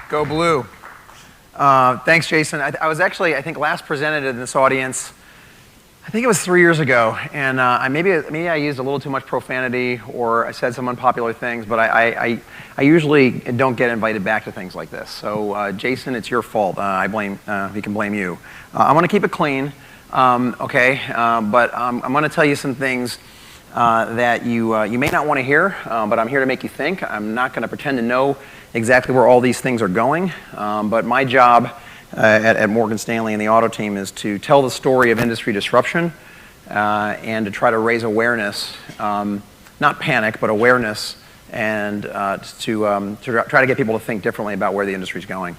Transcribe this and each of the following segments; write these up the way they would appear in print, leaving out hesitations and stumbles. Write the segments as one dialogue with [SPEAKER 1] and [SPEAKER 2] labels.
[SPEAKER 1] Go blue. Thanks, Jason. I was actually, I think, last presented in this audience, I think it was 3 years ago, and maybe I used a little too much profanity or I said some unpopular things, but I usually don't get invited back to things like this. So, Jason, it's your fault. We can blame you. I want to keep it clean, okay? But I'm going to tell you some things that you may not want to hear, but I'm here to make you think. I'm not going to pretend to know exactly where all these things are going, but my job at Morgan Stanley and the auto team is to tell the story of industry disruption and to try to raise awareness, not panic, but awareness, and to try to get people to think differently about where the industry is going.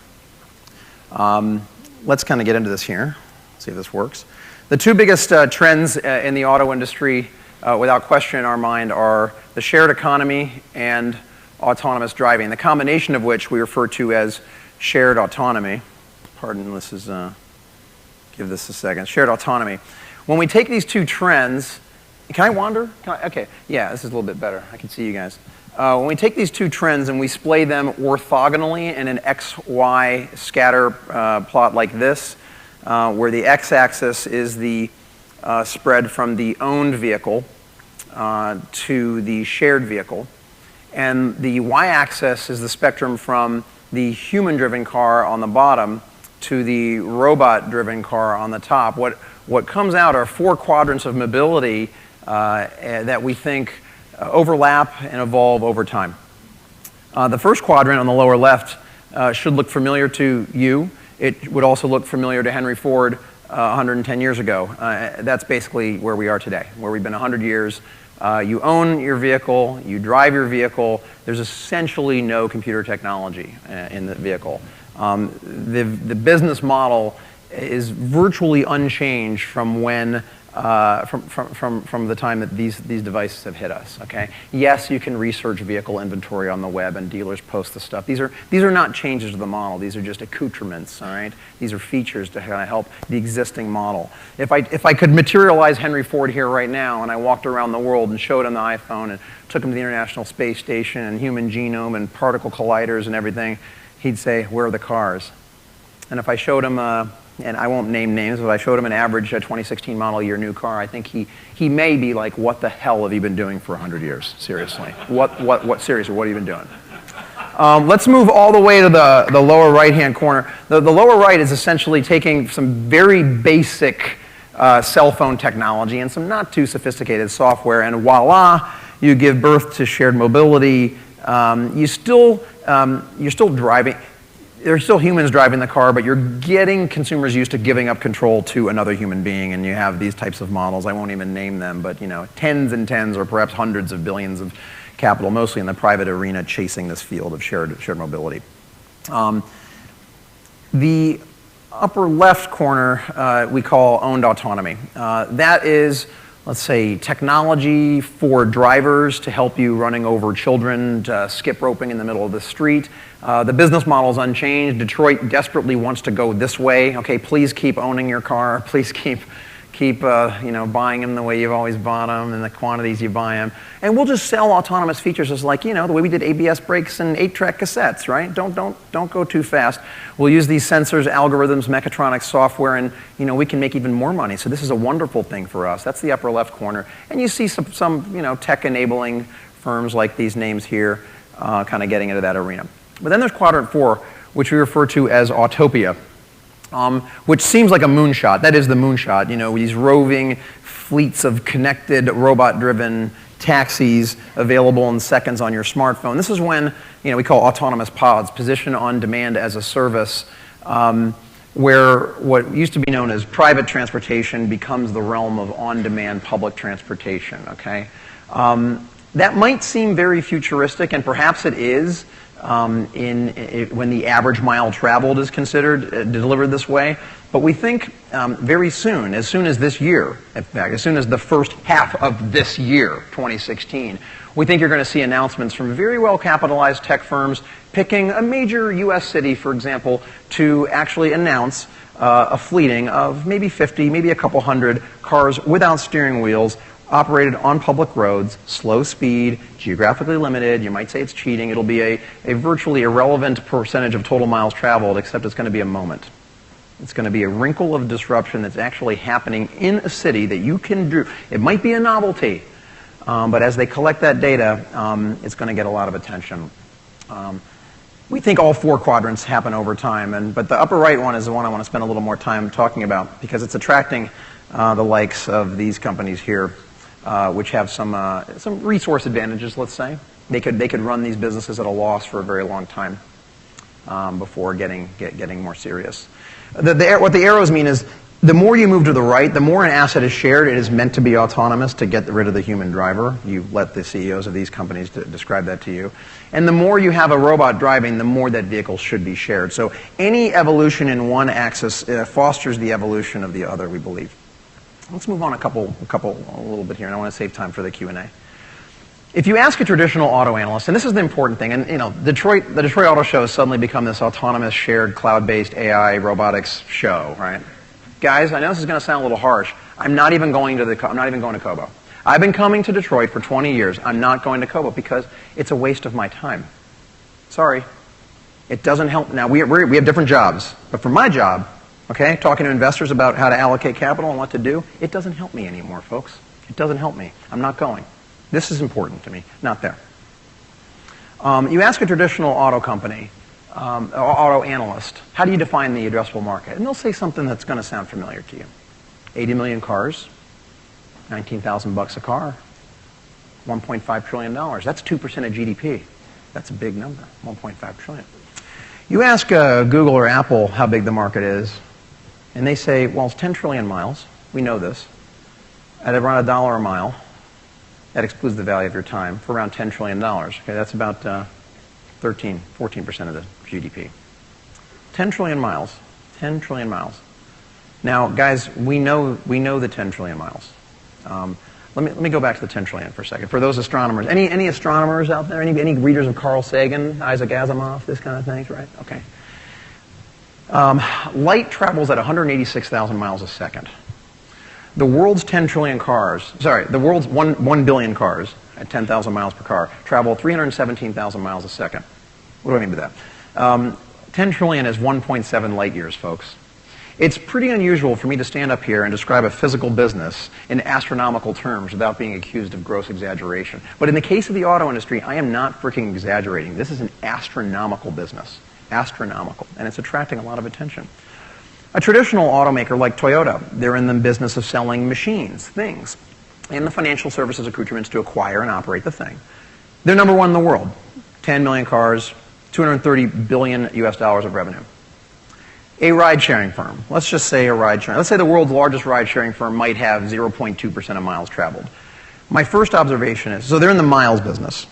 [SPEAKER 1] Let's kind of get into this here, see if this works. The two biggest trends in the auto industry, without question in our mind, are the shared economy and autonomous driving, the combination of which we refer to as shared autonomy. Pardon, this is, give this a second. Shared autonomy. When we take these two trends, can I wander? Okay, yeah, this is a little bit better. I can see you guys. When we take these two trends and we splay them orthogonally in an XY scatter plot like this, where the x-axis is the spread from the owned vehicle to the shared vehicle, and the y-axis is the spectrum from the human-driven car on the bottom to the robot-driven car on the top. What comes out are four quadrants of mobility that we think overlap and evolve over time. The first quadrant on the lower left should look familiar to you. It would also look familiar to Henry Ford 110 years ago. That's basically where we are today, where we've been 100 years. You own your vehicle, you drive your vehicle. There's essentially no computer technology in the vehicle. The business model is virtually unchanged from when from the time that these devices have hit us. Okay. Yes, you can research vehicle inventory on the web, and dealers post the stuff. These are not changes to the model. These are just accoutrements. All right. These are features to kind of help the existing model. If I could materialize Henry Ford here right now, and I walked around the world and showed him the iPhone and took him to the International Space Station and human genome and particle colliders and everything, he'd say, "Where are the cars?" And if I showed him and I won't name names, but I showed him an average 2016 model year new car, I think he may be like, "What the hell have you been doing for 100 years? Seriously. Seriously, what have you been doing?" Let's move all the way to the lower right-hand corner. The lower right is essentially taking some very basic cell phone technology and some not too sophisticated software, and voila, you give birth to shared mobility. You're still driving. There's still humans driving the car, but you're getting consumers used to giving up control to another human being, and you have these types of models. I won't even name them, but tens and tens or perhaps hundreds of billions of capital, mostly in the private arena, chasing this field of shared mobility. The upper left corner we call owned autonomy. That is, let's say, technology for drivers to help you running over children, to skip roping in the middle of the street. The business model is unchanged. Detroit desperately wants to go this way. Okay, please keep owning your car. Please keep buying them the way you've always bought them and the quantities you buy them. And we'll just sell autonomous features just like, the way we did ABS brakes and 8-track cassettes, right? Don't go too fast. We'll use these sensors, algorithms, mechatronics, software, and we can make even more money. So this is a wonderful thing for us. That's the upper left corner. And you see some tech-enabling firms like these names here kind of getting into that arena. But then there's quadrant 4, which we refer to as Autopia, which seems like a moonshot. That is the moonshot. These roving fleets of connected, robot-driven taxis available in seconds on your smartphone. This is when we call autonomous pods, position on demand as a service, where what used to be known as private transportation becomes the realm of on-demand public transportation. Okay, that might seem very futuristic, and perhaps it is. When the average mile traveled is considered delivered this way. But we think very soon as this year, in fact, as soon as the first half of this year, 2016, we think you're going to see announcements from very well-capitalized tech firms picking a major U.S. city, for example, to actually announce a fleeting of maybe 50, maybe a couple hundred cars without steering wheels operated on public roads, slow speed, geographically limited. You might say it's cheating. It'll be a virtually irrelevant percentage of total miles traveled, except it's going to be a moment. It's going to be a wrinkle of disruption that's actually happening in a city that you can do. It might be a novelty, but as they collect that data, it's going to get a lot of attention. We think all 4 quadrants happen over time, but the upper right one is the one I want to spend a little more time talking about because it's attracting the likes of these companies here, which have some resource advantages. Let's say they could run these businesses at a loss for a very long time before getting more serious. What the arrows mean is the more you move to the right, the more an asset is shared. It is meant to be autonomous to get rid of the human driver. You let the CEOs of these companies describe that to you. And the more you have a robot driving, the more that vehicle should be shared. So any evolution in one axis fosters the evolution of the other, we believe. Let's move on a little bit here, and I want to save time for the Q&A. If you ask a traditional auto analyst, and this is the important thing, and the Detroit Auto Show has suddenly become this autonomous, shared, cloud-based AI robotics show, right? Guys, I know this is going to sound a little harsh. I'm not even going to Kobo. I've been coming to Detroit for 20 years. I'm not going to Kobo because it's a waste of my time. Sorry. It doesn't help. Now, we have different jobs. But for my job, okay, talking to investors about how to allocate capital and what to do, it doesn't help me anymore, folks. It doesn't help me. I'm not going. This is important to me, not there. You ask a traditional auto company, auto analyst, how do you define the addressable market? And they'll say something that's going to sound familiar to you. 80 million cars, $19,000 a car, $1.5 trillion. That's 2% of GDP. That's a big number, 1.5 trillion. You ask Google or Apple how big the market is, and they say, well, it's 10 trillion miles. We know this. At around $1 a mile, that excludes the value of your time, for around $10 trillion. Okay, that's about 14% of the GDP. 10 trillion miles. 10 trillion miles. Now, guys, we know the 10 trillion miles. Let me go back to the 10 trillion for a second. For those astronomers, any astronomers out there? Any readers of Carl Sagan, Isaac Asimov, this kind of things, right? Okay. Light travels at 186,000 miles a second. The world's 10 trillion cars, the world's 1 billion cars at 10,000 miles per car travel 317,000 miles a second. What do I mean by that? 10 trillion is 1.7 light years, folks. It's pretty unusual for me to stand up here and describe a physical business in astronomical terms without being accused of gross exaggeration. But in the case of the auto industry, I am not freaking exaggerating. This is an astronomical business. Astronomical. And it's attracting a lot of attention. A traditional automaker like Toyota, they're in the business of selling machines, things, and the financial services accoutrements to acquire and operate the thing. They're number 1 in the world. 10 million cars, $230 billion US of revenue. A ride-sharing firm. Let's just say a ride-sharing. Let's say the world's largest ride-sharing firm might have 0.2% of miles traveled. My first observation is, so they're in the miles business.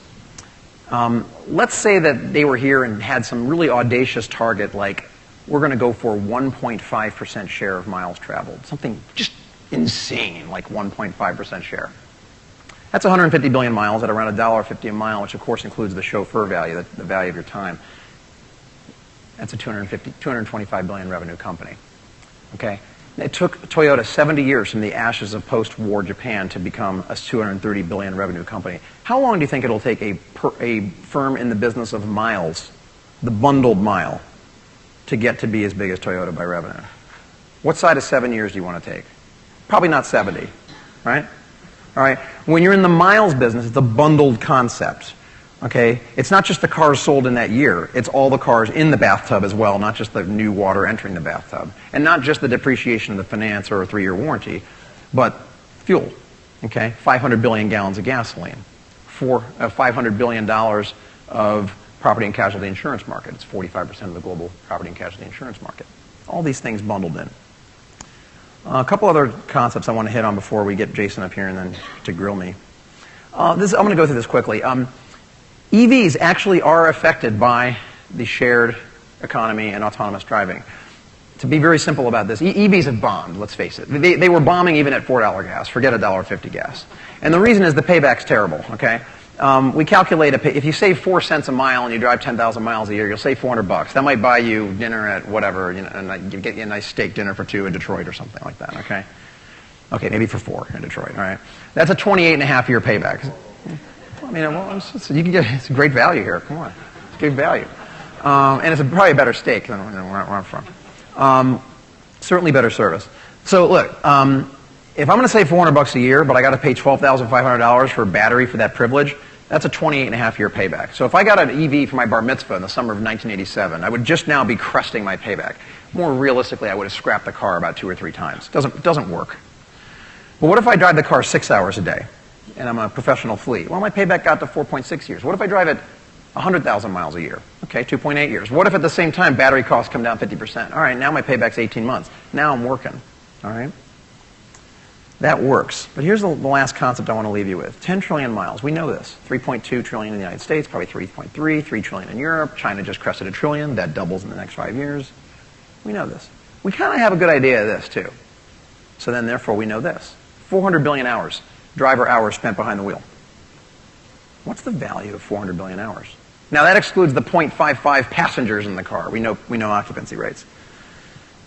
[SPEAKER 1] Let's say that they were here and had some really audacious target like, we're going to go for 1.5% share of miles traveled. Something just insane, like 1.5% share. That's 150 billion miles at around $1.50 a mile, which of course includes the chauffeur value, the value of your time. That's a 225 billion revenue company. Okay? It took Toyota 70 years from the ashes of post-war Japan to become a 230 billion revenue company. How long do you think it'll take a firm in the business of miles, the bundled mile, to get to be as big as Toyota by revenue? What side of 7 years do you want to take? Probably not 70, right? All right. When you're in the miles business, it's a bundled concept. Okay? It's not just the cars sold in that year. It's all the cars in the bathtub as well, not just the new water entering the bathtub. And not just the depreciation of the finance or a 3-year warranty, but fuel. Okay? 500 billion gallons of gasoline. $500 billion of property and casualty insurance market. It's 45% of the global property and casualty insurance market. All these things bundled in. A couple other concepts I want to hit on before we get Jason up here and then to grill me. I'm going to go through this quickly. EVs actually are affected by the shared economy and autonomous driving. To be very simple about this, EVs have bombed, let's face it. They were bombing even at $4 gas, forget $1.50 gas. And the reason is the payback's terrible, okay? We calculate, if you save 4 cents a mile and you drive 10,000 miles a year, you'll save $400. That might buy you dinner at whatever, and you get you a nice steak dinner for 2 in Detroit or something like that, okay? Okay, maybe for 4 in Detroit, all right? That's a 28.5-year payback. I mean, well, you can get, it's a great value here. Come on. It's great value. And it's probably a better steak than where I'm from. Certainly better service. So look, if I'm going to save $400 a year, but I got to pay $12,500 for a battery for that privilege, that's a 28.5-year payback. So if I got an EV for my bar mitzvah in the summer of 1987, I would just now be cresting my payback. More realistically, I would have scrapped the car about 2 or 3 times. Doesn't work. But what if I drive the car 6 hours a day, and I'm a professional fleet? Well, my payback got to 4.6 years. What if I drive it 100,000 miles a year? Okay, 2.8 years. What if at the same time battery costs come down 50%? All right, now my payback's 18 months. Now I'm working. All right? That works. But here's the last concept I want to leave you with. 10 trillion miles. We know this. 3.2 trillion in the United States, probably 3.3, 3 trillion in Europe. China just crested 1 trillion. That doubles in the next 5 years. We know this. We kind of have a good idea of this, too. So then, therefore, we know this. 400 billion hours, driver hours spent behind the wheel. What's the value of 400 billion hours? Now, that excludes the 0.55 passengers in the car. We know occupancy rates.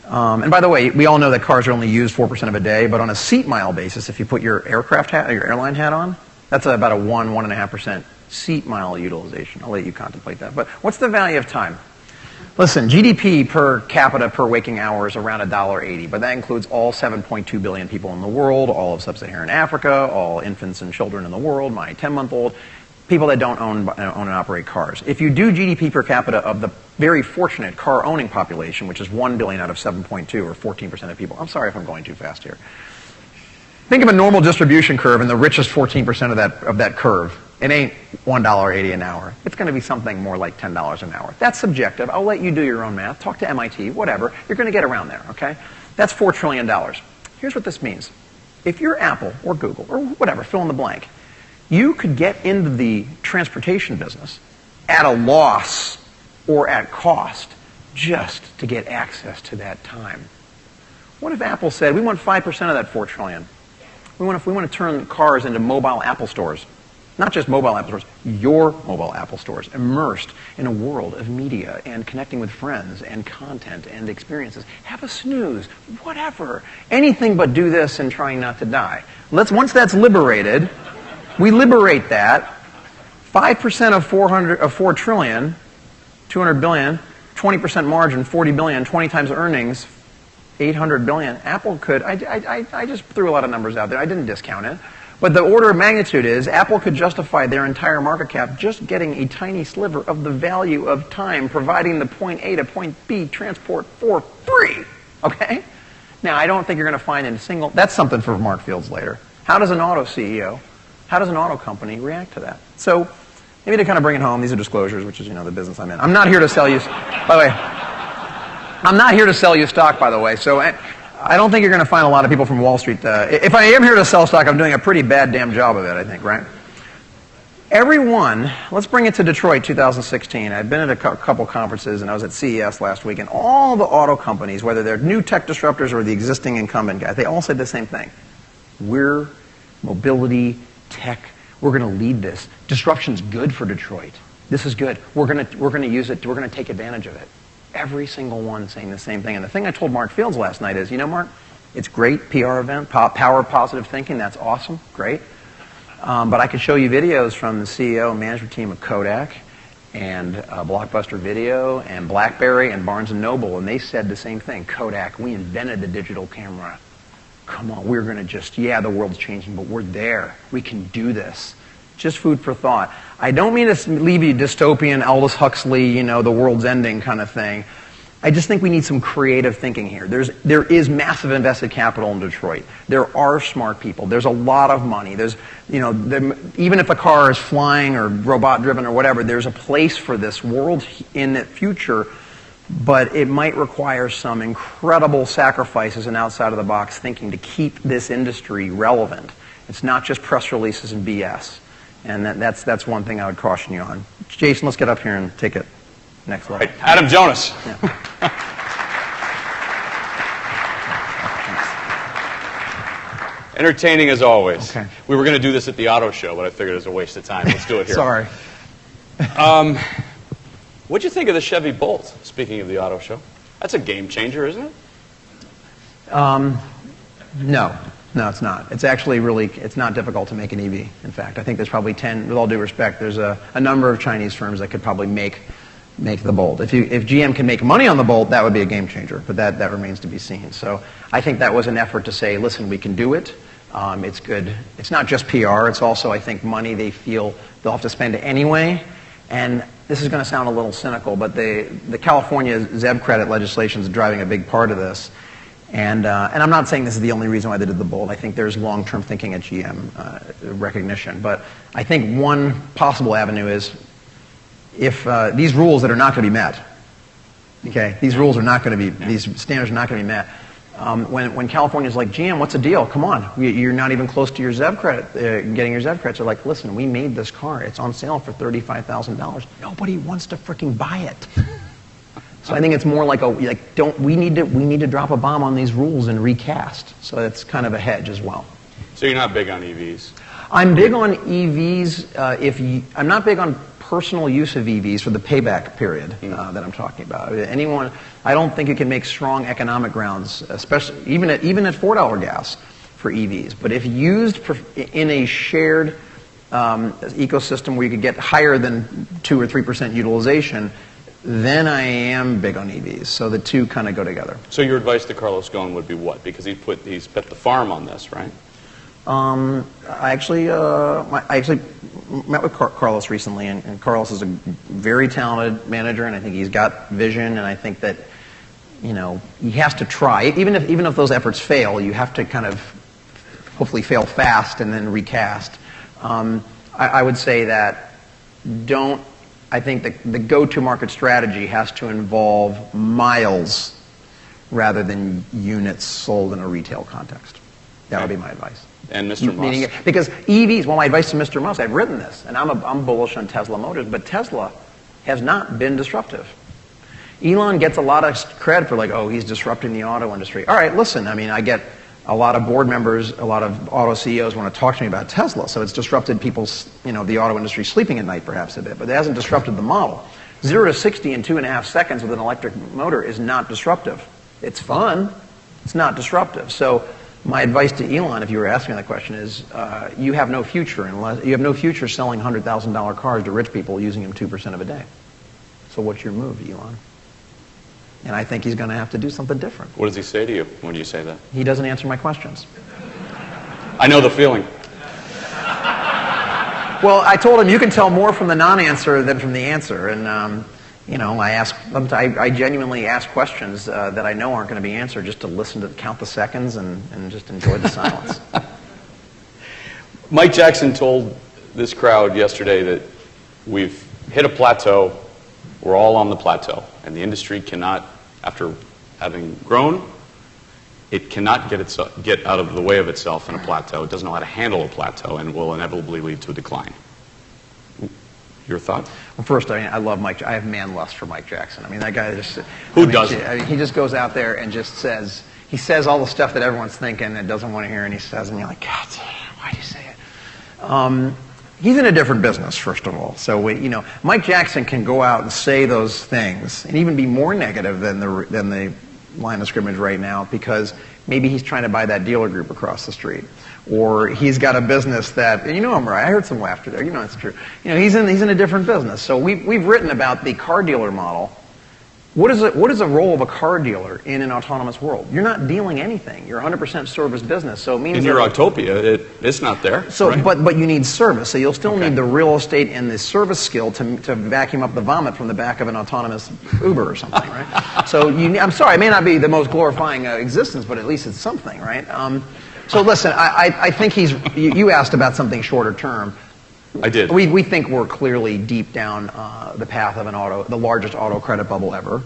[SPEAKER 1] And by the way, we all know that cars are only used 4% of a day, but on a seat mile basis, if you put your aircraft hat or your airline hat on, that's about a 1.5% seat mile utilization. I'll let you contemplate that. But what's the value of time? Listen, GDP per capita per waking hour is around $1.80, but that includes all 7.2 billion people in the world, all of sub-Saharan Africa, all infants and children in the world, my 10-month-old, people that don't own and operate cars. If you do GDP per capita of the very fortunate car-owning population, which is 1 billion out of 7.2, or 14% of people. I'm sorry if I'm going too fast here. Think of a normal distribution curve and the richest 14% of that curve. It ain't $1.80 an hour. It's going to be something more like $10 an hour. That's subjective. I'll let you do your own math. Talk to MIT, whatever. You're going to get around there, okay? That's $4 trillion. Here's what this means. If you're Apple or Google or whatever, fill in the blank, you could get into the transportation business at a loss or at cost just to get access to that time. What if Apple said, we want 5% of that $4 trillion? We want to turn cars into mobile Apple stores. Not just mobile Apple stores, your mobile Apple stores, immersed in a world of media and connecting with friends and content and experiences. Have a snooze, whatever. Anything but do this and trying not to die. Once that's liberated, we liberate that. 5% of 4 trillion, 200 billion, 20% margin, 40 billion, 20 times earnings, 800 billion. Apple could, I just threw a lot of numbers out there. I didn't discount it. But the order of magnitude is Apple could justify their entire market cap just getting a tiny sliver of the value of time providing the point A to point B transport for free. Okay? Now, I don't think you're going to find in a single, that's something for Mark Fields later. How does an auto CEO, how does an auto company react to that? So, maybe to kind of bring it home, these are disclosures, which is, the business I'm in. I'm not here to sell you, by the way, I'm not here to sell you stock, by the way, so I don't think you're going to find a lot of people from Wall Street. If I am here to sell stock, I'm doing a pretty bad damn job of it, I think, right? Everyone, let's bring it to Detroit 2016. I've been at a couple conferences, and I was at CES last week, and all the auto companies, whether they're new tech disruptors or the existing incumbent guys, they all said the same thing. We're mobility, tech, we're going to lead this. Disruption's good for Detroit. This is good. We're going to use it. We're going to take advantage of it. Every single one saying the same thing. And the thing I told Mark Fields last night is, Mark, it's great PR event, power of positive thinking. That's awesome. Great. But I could show you videos from the CEO and management team of Kodak and Blockbuster Video and BlackBerry and Barnes & Noble, and they said the same thing. Kodak, we invented the digital camera. Come on, we're going to the world's changing, but we're there. We can do this. Just food for thought. I don't mean to leave you dystopian, Aldous Huxley, the world's ending kind of thing. I just think we need some creative thinking here. There is massive invested capital in Detroit. There are smart people. There's a lot of money. There's, even if a car is flying or robot driven or whatever, there's a place for this world in the future, but it might require some incredible sacrifices and outside of the box thinking to keep this industry relevant. It's not just press releases and BS. And that's one thing I would caution you on. Jason, let's get up here and take it next level.
[SPEAKER 2] Right. Adam Jonas.
[SPEAKER 1] Yeah.
[SPEAKER 2] Entertaining as always.
[SPEAKER 1] Okay.
[SPEAKER 2] We were going to do this at the auto show, but I figured it was a waste of time. Let's do it here.
[SPEAKER 1] Sorry.
[SPEAKER 2] What'd you think of the Chevy Bolt, speaking of the auto show? That's a game changer, isn't it?
[SPEAKER 1] No. No, it's not. It's actually it's not difficult to make an EV, in fact. I think there's probably 10, with all due respect, there's a number of Chinese firms that could probably make the Bolt. If GM can make money on the Bolt, that would be a game changer, but that remains to be seen. So I think that was an effort to say, listen, we can do it. It's good. It's not just PR. It's also, I think, money they feel they'll have to spend anyway. And this is going to sound a little cynical, but the California ZEV credit legislation is driving a big part of this. And I'm not saying this is the only reason why they did the Bolt. I think there's long-term thinking at GM recognition. But I think one possible avenue is if these rules that are not going to be met, okay, these standards are not going to be met. When California's like, GM, what's the deal? Come on, you're not even close to your ZEV credit, getting your ZEV credits. They're like, listen, we made this car. It's on sale for $35,000. Nobody wants to freaking buy it. So I think it's more like we need to drop a bomb on these rules and recast. So that's kind of a hedge as well.
[SPEAKER 2] So you're not big on EVs?
[SPEAKER 1] I'm big on EVs. I'm not big on personal use of EVs for the payback period that I'm talking about. I don't think you can make strong economic grounds, especially even at $4 gas for EVs. But if used in a shared ecosystem where you could get higher than 2 or 3% utilization, then I am big on EVs. So the two kind of go together.
[SPEAKER 2] So your advice to Carlos Ghosn would be what? Because he's bet the farm on this, right?
[SPEAKER 1] I actually met with Carlos recently, and Carlos is a very talented manager, and I think he's got vision, and I think that, he has to try. Even if those efforts fail, you have to kind of hopefully fail fast and then recast. I would say that I think the go-to-market strategy has to involve miles rather than units sold in a retail context. That would be my advice.
[SPEAKER 2] And Mr. Musk?
[SPEAKER 1] Because EVs, my advice to Mr. Musk, I've written this, and I'm bullish on Tesla Motors, but Tesla has not been disruptive. Elon gets a lot of credit for he's disrupting the auto industry. All right, listen, I get a lot of board members, a lot of auto CEOs want to talk to me about Tesla, so it's disrupted people's, the auto industry sleeping at night perhaps a bit, but it hasn't disrupted the model. 0 to 60 in 2.5 seconds with an electric motor is not disruptive. It's fun. It's not disruptive. So my advice to Elon, if you were asking that question, is you have no future selling $100,000 cars to rich people using them 2% of a day. So what's your move, Elon? And I think he's going to have to do something different.
[SPEAKER 2] What does he say to you when you say that?
[SPEAKER 1] He doesn't answer my questions.
[SPEAKER 2] I know the feeling.
[SPEAKER 1] Well, I told him you can tell more from the non-answer than from the answer, and I genuinely ask questions that I know aren't going to be answered just to listen to count the seconds and just enjoy the silence.
[SPEAKER 2] Mike Jackson told this crowd yesterday that we've hit a plateau. We're all on the plateau, and the industry cannot, after having grown, it cannot get out of the way of itself in a plateau. It doesn't know how to handle a plateau and will inevitably lead to a decline. Your thought?
[SPEAKER 1] Well, first, I love Mike. I have man lust for Mike Jackson. That guy just...
[SPEAKER 2] Who doesn't?
[SPEAKER 1] He just goes out there and just says all the stuff that everyone's thinking and doesn't want to hear, and he says, and you're like, God, why do you say it? He's in a different business, first of all. So, Mike Jackson can go out and say those things and even be more negative than the line of scrimmage right now because maybe he's trying to buy that dealer group across the street. Or he's got a business that, I'm right, I heard some laughter there, it's true. He's in a different business. So we've written about the car dealer model. What is the role of a car dealer in an autonomous world? You're not dealing anything. You're 100% service business. So it means
[SPEAKER 2] in your Autopia, it's not there. So, right?
[SPEAKER 1] but you need service. So you'll still need the real estate and the service skill to vacuum up the vomit from the back of an autonomous Uber or something, right? So I'm sorry, it may not be the most glorifying existence, but at least it's something, right? So listen, I think you asked about something shorter term.
[SPEAKER 2] I did.
[SPEAKER 1] We think we're clearly deep down the path of the largest auto credit bubble ever.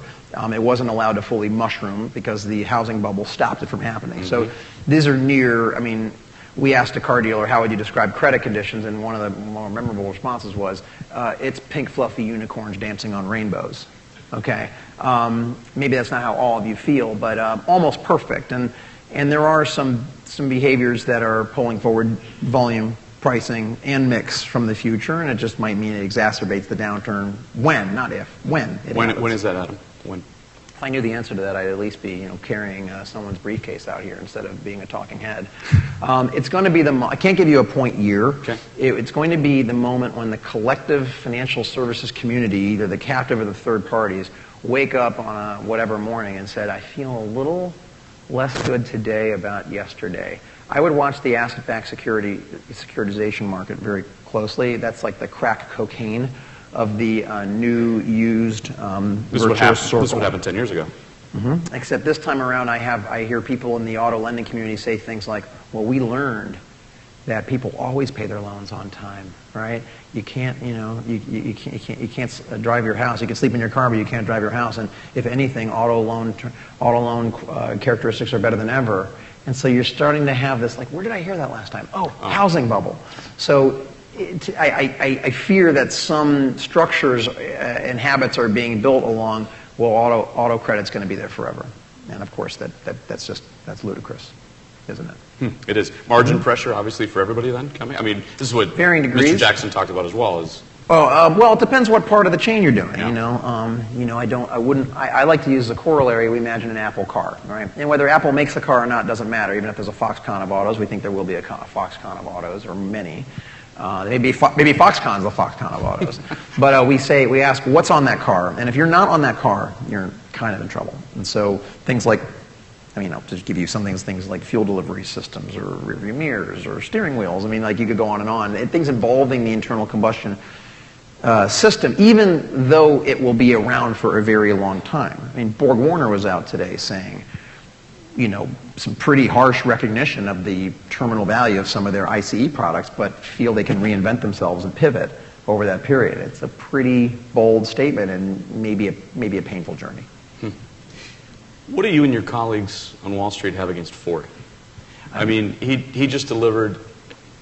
[SPEAKER 1] It wasn't allowed to fully mushroom because the housing bubble stopped it from happening. Mm-hmm. So these are near, we asked a car dealer, how would you describe credit conditions? And one of the more memorable responses was, it's pink fluffy unicorns dancing on rainbows. Okay. Maybe that's not how all of you feel, but almost perfect. And there are some behaviors that are pulling forward volume, pricing, and mix from the future, and it just might mean it exacerbates the downturn when, not if, when it happens.
[SPEAKER 2] When is that, Adam? When?
[SPEAKER 1] If I knew the answer to that, I'd at least be, carrying someone's briefcase out here instead of being a talking head. It's going to be I can't give you a point year.
[SPEAKER 2] Okay.
[SPEAKER 1] It's going to be the moment when the collective financial services community, either the captive or the third parties, wake up on a whatever morning and said, I feel a little less good today about yesterday. I would watch the asset-backed securitization market very closely. That's like the crack cocaine of the new, used
[SPEAKER 2] This is what happened 10 years ago.
[SPEAKER 1] Mm-hmm. Except this time around, I hear people in the auto lending community say things like, well, we learned that people always pay their loans on time, right? You can't, you can't drive your house. You can sleep in your car, but you can't drive your house. And if anything, auto loan characteristics are better than ever. And so you're starting to have this, like, where did I hear that last time? Oh, housing bubble. So I fear that some structures and habits are being built along, well, auto credit's going to be there forever. And of course, that's ludicrous, isn't it?
[SPEAKER 2] It is. Margin pressure, obviously, for everybody then coming. I mean, this is what
[SPEAKER 1] varying degrees.
[SPEAKER 2] Mr. Jackson talked about as well.
[SPEAKER 1] Well, it depends what part of the chain you're doing.
[SPEAKER 2] Yeah.
[SPEAKER 1] I like to use the corollary. We imagine an Apple car, right? And whether Apple makes a car or not doesn't matter. Even if there's a Foxconn of autos, we think there will be a Foxconn of autos, or many. Maybe Foxconn's the Foxconn of autos. But we ask, what's on that car? And if you're not on that car, you're kind of in trouble. And so things like, I'll just give you things like fuel delivery systems or rearview mirrors or steering wheels. You could go on and on. And things involving the internal combustion system, even though it will be around for a very long time. Borg Warner was out today saying, some pretty harsh recognition of the terminal value of some of their ICE products, but feel they can reinvent themselves and pivot over that period. It's a pretty bold statement and maybe a painful journey.
[SPEAKER 2] What do you and your colleagues on Wall Street have against Ford? He just delivered,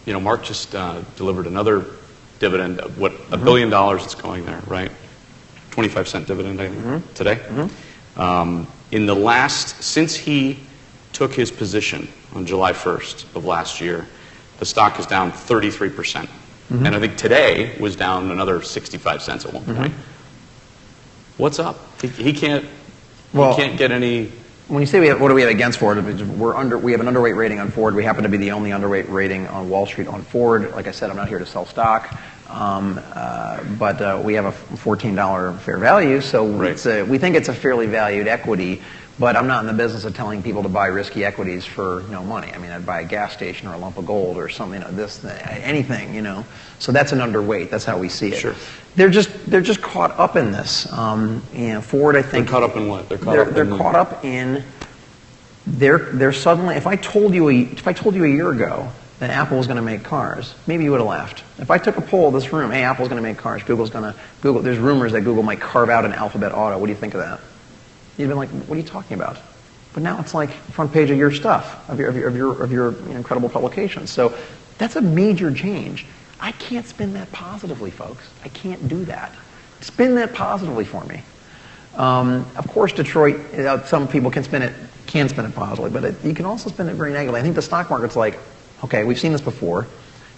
[SPEAKER 2] Mark just delivered another dividend of $1 billion that's going there, right? 25-cent dividend, I think, today. Mm-hmm. Since he took his position on July 1st of last year, the stock is down 33%. Mm-hmm. And I think today was down another 65 cents at one point. What's up? He can't get any.
[SPEAKER 1] When you say what do we have against Ford, we have an underweight rating on Ford. We happen to be the only underweight rating on Wall Street on Ford. Like I said, I'm not here to sell stock, but we have a $14 fair value, so right. We think it's a fairly valued equity. But I'm not in the business of telling people to buy risky equities for no money. I'd buy a gas station or a lump of gold or something, anything, So that's an underweight. That's how we see it.
[SPEAKER 2] Sure.
[SPEAKER 1] They're just caught up in this. Ford, I think.
[SPEAKER 2] They're caught up in what?
[SPEAKER 1] They're caught up in. They're suddenly. If I told you a year ago that Apple was going to make cars, maybe you would have laughed. If I took a poll of this room, hey, Apple's going to make cars. Google. There's rumors that Google might carve out an Alphabet Auto. What do you think of that? You'd been like, what are you talking about? But now it's like front page of your stuff, of your incredible publications. So that's a major change. I can't spin that positively, folks. I can't do that. Spin that positively for me. Of course, Detroit. Some people can spin it positively, but you can also spin it very negatively. I think the stock market's like, okay, we've seen this before.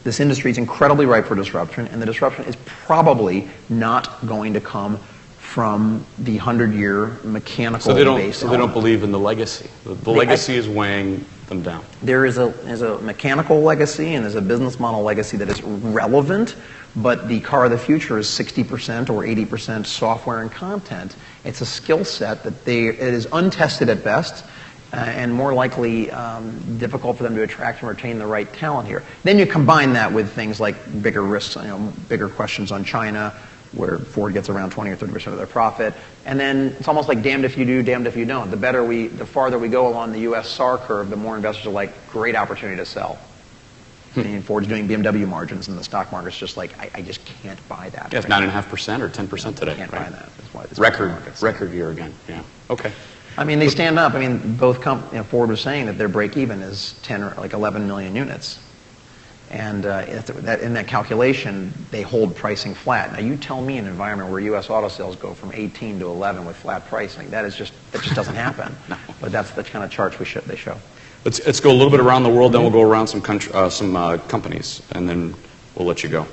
[SPEAKER 1] This industry is incredibly ripe for disruption, and the disruption is probably not going to come from the 100-year mechanical base.
[SPEAKER 2] So they don't believe in the legacy. The legacy is weighing them down.
[SPEAKER 1] There is a mechanical legacy and there's a business model legacy that is relevant, but the car of the future is 60% or 80% software and content. It's a skill set that it is untested at best, and more likely difficult for them to attract and retain the right talent here. Then you combine that with things like bigger risks, bigger questions on China, where Ford gets around 20 or 30% of their profit. And then it's almost like damned if you do, damned if you don't. The farther we go along the U.S. SAR curve, the more investors are like, great opportunity to sell. Ford's doing BMW margins, and the stock market's just like, I just can't buy that.
[SPEAKER 2] Yeah, it's 9.5% or 10% today.
[SPEAKER 1] I can't buy that. That's why
[SPEAKER 2] record year again. Yeah. Okay.
[SPEAKER 1] They stand up. Both Ford was saying that their break even is 10 or like 11 million units. And in that calculation, they hold pricing flat. Now, you tell me an environment where U.S. auto sales go from 18 to 11 with flat pricing. That just doesn't happen. No. But that's the kind of charts they show.
[SPEAKER 2] Let's go a little bit around the world, then we'll go around some companies, and then we'll let you go.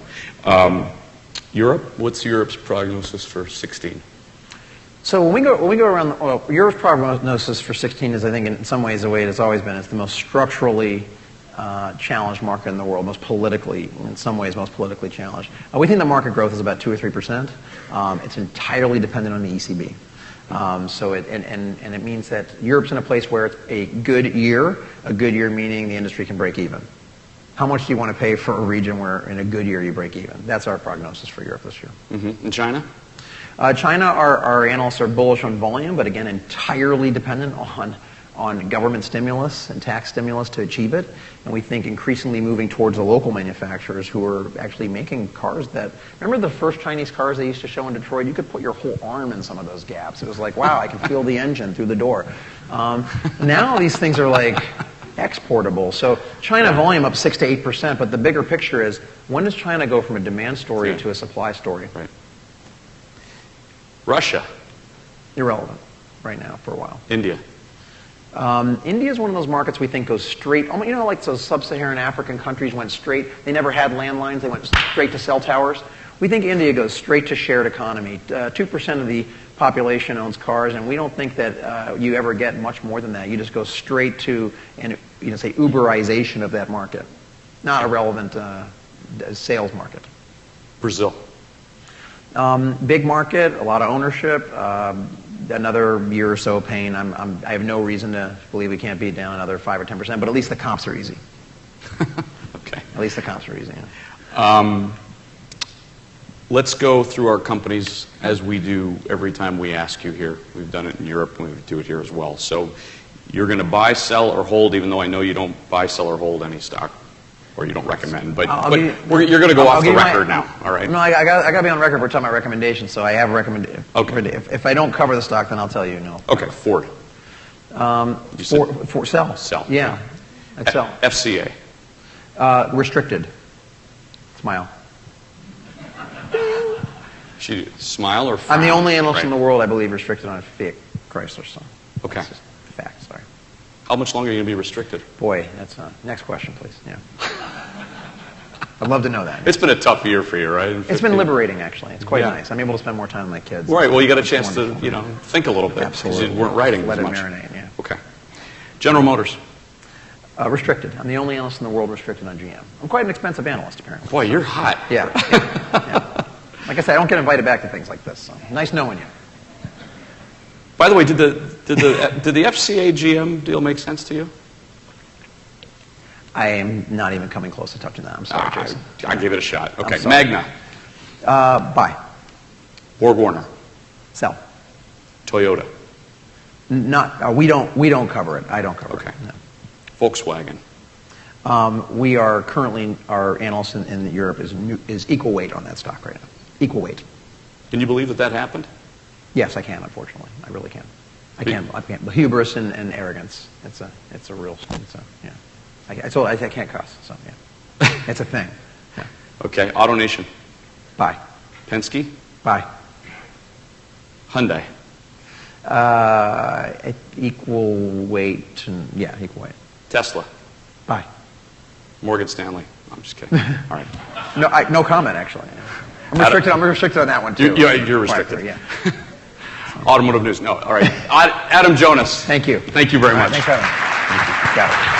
[SPEAKER 2] Europe, what's Europe's prognosis for 16?
[SPEAKER 1] So when we go around, well, Europe's prognosis for 16 is, I think, in some ways the way it has always been. It's the most structurally challenged market in the world, most politically, in some ways, most politically challenged. We think the market growth is about 2 or 3%. It's entirely dependent on the ECB. And it means that Europe's in a place where it's a good year meaning the industry can break even. How much do you want to pay for a region where in a good year you break even? That's our prognosis for Europe this year.
[SPEAKER 2] Mm-hmm. And China?
[SPEAKER 1] China, our analysts are bullish on volume, but again, entirely dependent on government stimulus and tax stimulus to achieve it. And we think increasingly moving towards the local manufacturers who are actually making cars that, remember the first Chinese cars they used to show in Detroit? You could put your whole arm in some of those gaps. It was like, wow, I can feel the engine through the door. Now these things are like exportable. So China volume up 6 to 8%, but the bigger picture is, when does China go from a demand story to a supply story?
[SPEAKER 2] Right. Russia.
[SPEAKER 1] Irrelevant right now for a while.
[SPEAKER 2] India.
[SPEAKER 1] India is one of those markets we think goes straight, you know, like those sub-Saharan African countries went straight, they never had landlines, they went straight to cell towers. We think India goes straight to shared economy. 2% of the population owns cars, and we don't think that you ever get much more than that. You just go straight to, say, Uberization of that market. Not a relevant sales market.
[SPEAKER 2] Brazil.
[SPEAKER 1] Big market, a lot of ownership. Another year or so pain. I have no reason to believe we can't be down another 5 or 10%, but at least the comps are easy.
[SPEAKER 2] Okay.
[SPEAKER 1] At least the comps are easy. Yeah.
[SPEAKER 2] Let's go through our companies as we do every time we ask you here. We've done it in Europe, and we do it here as well. So you're going to buy, sell, or hold, even though I know you don't buy, sell, or hold any stock, or you don't recommend. But you're going to go off the record now, all right?
[SPEAKER 1] No, I got to be on record. We're talking about recommendations, so I have recommended.
[SPEAKER 2] Okay.
[SPEAKER 1] If I don't cover the stock, then I'll tell you no.
[SPEAKER 2] Okay, Ford.
[SPEAKER 1] For sell.
[SPEAKER 2] Sell.
[SPEAKER 1] Yeah, I'd sell.
[SPEAKER 2] FCA.
[SPEAKER 1] Restricted. Smile.
[SPEAKER 2] Smile or frown?
[SPEAKER 1] I'm the only analyst in the world, I believe, restricted on Fiat Chrysler. So
[SPEAKER 2] okay.
[SPEAKER 1] That's just a fact. Sorry.
[SPEAKER 2] How much longer are you going to be restricted?
[SPEAKER 1] Boy, that's next question, please. Yeah. I'd love to know that.
[SPEAKER 2] It's been a tough year for you, right?
[SPEAKER 1] It's been liberating, actually. It's quite nice. I'm able to spend more time with my kids.
[SPEAKER 2] Right. Well, you got a chance to, think a little bit.
[SPEAKER 1] Absolutely.
[SPEAKER 2] Because you weren't writing
[SPEAKER 1] Let
[SPEAKER 2] as
[SPEAKER 1] it
[SPEAKER 2] much.
[SPEAKER 1] marinate, yeah.
[SPEAKER 2] Okay. General Motors.
[SPEAKER 1] Restricted. I'm the only analyst in the world restricted on GM. I'm quite an expensive analyst, apparently.
[SPEAKER 2] Boy, you're hot.
[SPEAKER 1] Yeah. Like I said, I don't get invited back to things like this. So nice knowing you.
[SPEAKER 2] By the way, did the FCA GM deal make sense to you?
[SPEAKER 1] I am not even coming close to touching that. I'm sorry, Jason.
[SPEAKER 2] I gave it a shot. Okay. Magna.
[SPEAKER 1] Buy.
[SPEAKER 2] Borg Warner.
[SPEAKER 1] Sell.
[SPEAKER 2] Toyota.
[SPEAKER 1] We don't cover it. I don't cover
[SPEAKER 2] Okay.
[SPEAKER 1] it. No.
[SPEAKER 2] Volkswagen.
[SPEAKER 1] We are currently, our analyst in Europe is equal weight on that stock right now. Equal weight.
[SPEAKER 2] Can you believe that happened?
[SPEAKER 1] Yes, I can. Unfortunately, I really can. I can't. But hubris and arrogance. It's a real. Yeah. I can't cuss. So yeah, it's a thing. Yeah.
[SPEAKER 2] Okay. AutoNation.
[SPEAKER 1] Buy.
[SPEAKER 2] Penske.
[SPEAKER 1] Buy.
[SPEAKER 2] Hyundai.
[SPEAKER 1] Equal weight. Yeah, equal weight.
[SPEAKER 2] Tesla.
[SPEAKER 1] Buy.
[SPEAKER 2] Morgan Stanley. I'm just kidding. All right.
[SPEAKER 1] No comment, actually. I'm restricted on that one, too.
[SPEAKER 2] You're restricted.
[SPEAKER 1] Yeah.
[SPEAKER 2] Automotive News. No. All right. Adam Jonas.
[SPEAKER 1] Thank you.
[SPEAKER 2] Thank you very much.
[SPEAKER 1] Thanks for having me. Got it.